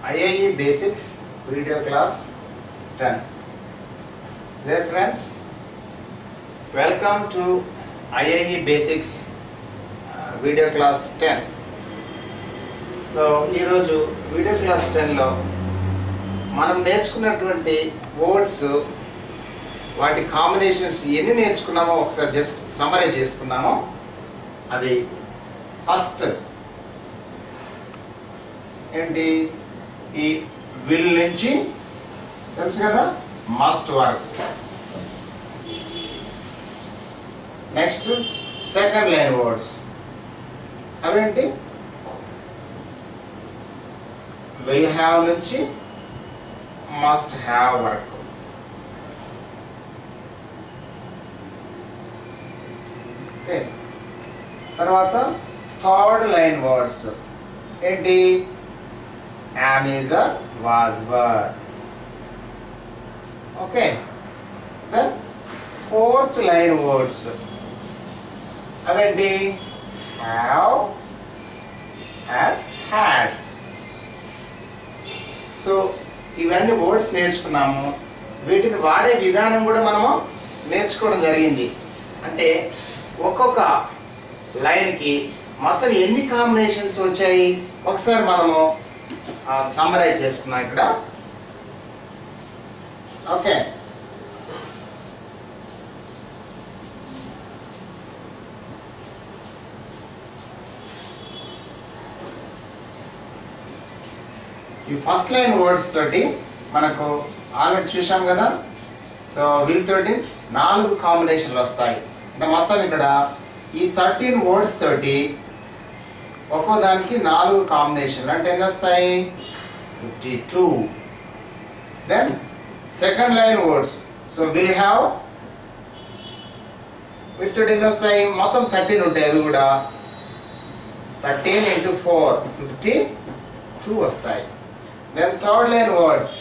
IIE Basics video class 10. Dear friends, welcome to IIE Basics video class 10. So ఈరోజు video class 10లో మనం నేర్చుకున్నటువంటి words వాటి combinations ఎన్ని నేర్చుకున్నామో ఒకసారి జస్ట్ సమ్మరైజ్ చేసుకున్నాము. అది ఫస్ట్ ఏంటి, ఈ విల్ నుంచి తెలుసు కదా మస్ట్ వరకు. నెక్స్ట్ సెకండ్ లైన్ వర్డ్స్ అవేంటి, విల్ హ్యావ్ నుంచి మస్ట్ హ్యావ్ వరకు. ఓకే, తర్వాత థర్డ్ లైన్ వర్డ్స్ ఏంటి, am is a was were. Okay, then fourth line words aventi have, has, had. So ఇవన్నీ వర్డ్స్ నేర్చుకున్నాము. వీటిని వాడే విధానం కూడా మనము నేర్చుకోవడం జరిగింది. అంటే ఒక్కొక్క లైన్కి మొత్తం ఎన్ని కాంబినేషన్స్ వచ్చాయి ఒకసారి మనము సమ్మరైజ్ చేసుకున్నాం ఇక్కడ. ఓకే, ఈ ఫస్ట్ లైన్ వర్డ్స్ తోటి మనకు ఆల్రెడీ చూసాం కదా. సో వీళ్ళతోటి 4 కాంబినేషన్లు వస్తాయి. అంటే మొత్తం ఇక్కడ ఈ 13 వర్డ్స్ తోటి ఒక్కో దానికి 4 కాంబినేషన్లు, అంటే ఎన్ని వస్తాయి, 52. Then second line words, so will have వీటితోటి ఎన్ని వస్తాయి, మొత్తం 13 ఉంటాయి. అవి కూడా 13 into 4 52 వస్తాయి. Then third line words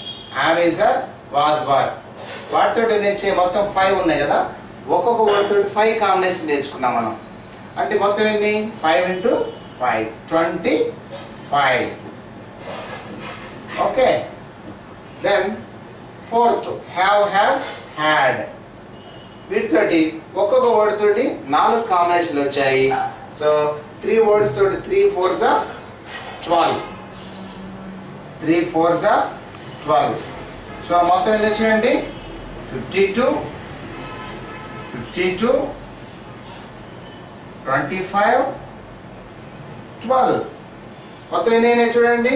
am is a was were, వాటితో నేర్చే మొత్తం 5 ఉన్నాయి కదా. ఒక్కొక్క వర్డ్ తోటి 5 కాంబినేషన్ నేర్చుకున్నాం మనం. అంటే మొత్తం ఎన్ని, 5 into 5 25. Okay, then fourth have, has, had. వీటితోటి ఒక్కొక్క వర్డ్ తోటి 4 కాంబినేషన్లు వచ్చాయి. సో 3 వర్డ్స్ తోటి 3 4s 12, 3 4s 12. సో మొత్తం ఎన్ని వచ్చాయండి, 52 52 25 12. మొత్తం ఎన్ని చూడండి,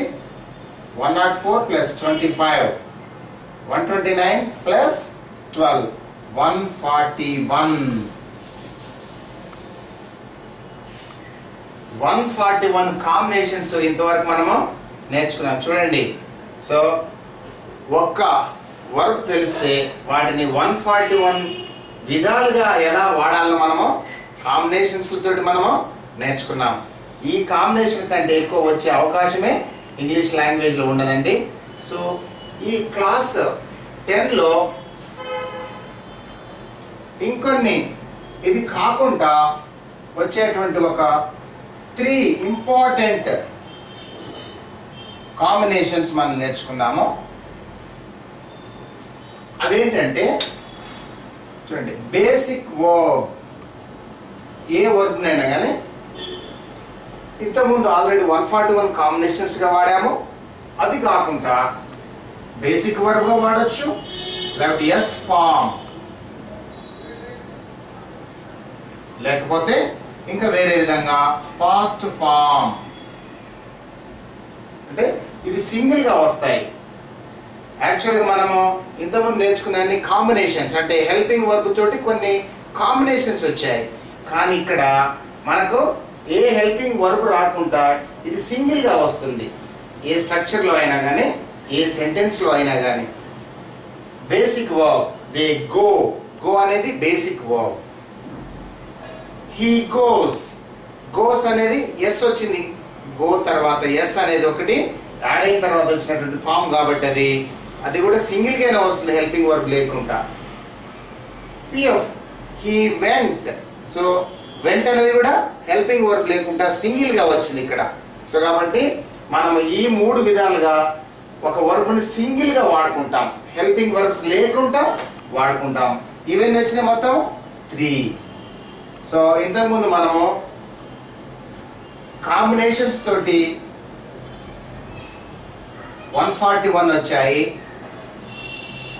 104 plus 25 129 plus 12 141 కాంబినేషన్స్ ఇంతవరకు మనము నేర్చుకున్నాం. చూడండి, సో ఒక్క వర్బ్ తెలిస్తే వాటిని 141 విధాలుగా ఎలా వాడాలో మనము కాంబినేషన్స్ తోటి మనము నేర్చుకున్నాం. ఈ కాంబినేషన్ కంటే ఎక్కువ వచ్చే అవకాశమే ఇంగ్లీష్ లాంగ్వేజ్ లో ఉండదండి. సో ఈ క్లాస్ 10లో ఇంకొన్ని ఇవి కాకుండా వచ్చేటువంటి ఒక 3 ఇంపార్టెంట్ కాంబినేషన్స్ మనం నేర్చుకుందాము. అదేంటంటే చూడండి, బేసిక్ వర్బ్. ఏ వర్బ్ నైనా కానీ ఇంతకుముందు ఆల్రెడీ 141 కాంబినేషన్స్ గా వాడాము. అది కాకుండా బేసిక్ వర్బ్ గా వాడచ్చు, లేకపోతే ఎస్ ఫామ్, లేకపోతే ఇంకా వేరే విధంగా పాస్ట్ ఫామ్. అంటే ఇవి సింగిల్ గా వస్తాయి. యాక్చువల్గా మనము ఇంతకుముందు నేర్చుకున్న అన్ని కాంబినేషన్స్, అంటే హెల్పింగ్ వర్బ్ తోటి కొన్ని కాంబినేషన్స్ వచ్చాయి. కానీ ఇక్కడ మనకు ఏ హెల్పింగ్ వర్బ్ రాకుండా ఇది సింగిల్ గా వస్తుంది. ఏ స్ట్రక్చర్ లో అయినా కానీ, ఏ సెంటెన్స్ లో అయినా కానీ. Basic verb, they go, go అనేది basic verb. He goes, goes అనేది ఎస్ వచ్చింది, గో తర్వాత ఎస్ అనేది ఒకటి యాడ్ అయిన తర్వాత వచ్చినటువంటి ఫామ్ కాబట్టి అది కూడా సింగిల్ గానే వస్తుంది హెల్పింగ్ వర్బ్ లేకుండా. PF, he went, so vent అనేది కూడా హెల్పింగ్ వర్బ్ లేకుండా సింగిల్ గా వచ్చింది ఇక్కడ. సో కాబట్టి మనం ఈ 3 విధాలుగా ఒక వర్బ్ని సింగిల్గా వాడుకుంటాం, హెల్పింగ్ వర్బ్స్ లేకుండా వాడుకుంటాం. ఇవన్నీ వచ్చిన మొత్తం 3. సో ఇంతకుముందు మనము కాంబినేషన్స్ తోటి 141 వచ్చాయి,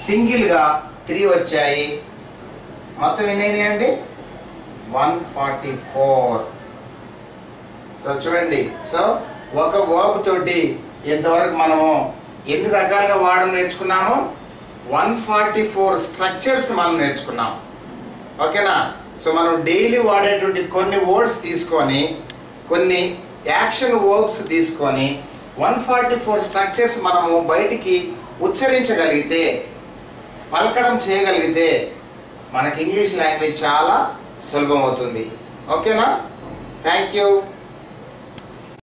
సింగిల్గా 3 వచ్చాయి, మొత్తం ఎన్ని అండి 144. సో చూడండి, సో ఒక వర్బ్ తోటి ఇంతవరకు మనము ఎన్ని రకాలుగా వాడడం నేర్చుకున్నాము, 144 స్ట్రక్చర్స్ మనం నేర్చుకున్నాం. ఓకేనా? సో మనం డైలీ వాడేటువంటి కొన్ని వర్డ్స్ తీసుకొని, కొన్ని యాక్షన్ వర్బ్స్ తీసుకొని 144 స్ట్రక్చర్స్ మనము బయటికి ఉచ్చరించగలిగితే, పలకడం చేయగలిగితే మనకి ఇంగ్లీష్ లాంగ్వేజ్ చాలా సులభం అవుతుంది. ఓకేనా? Thank you.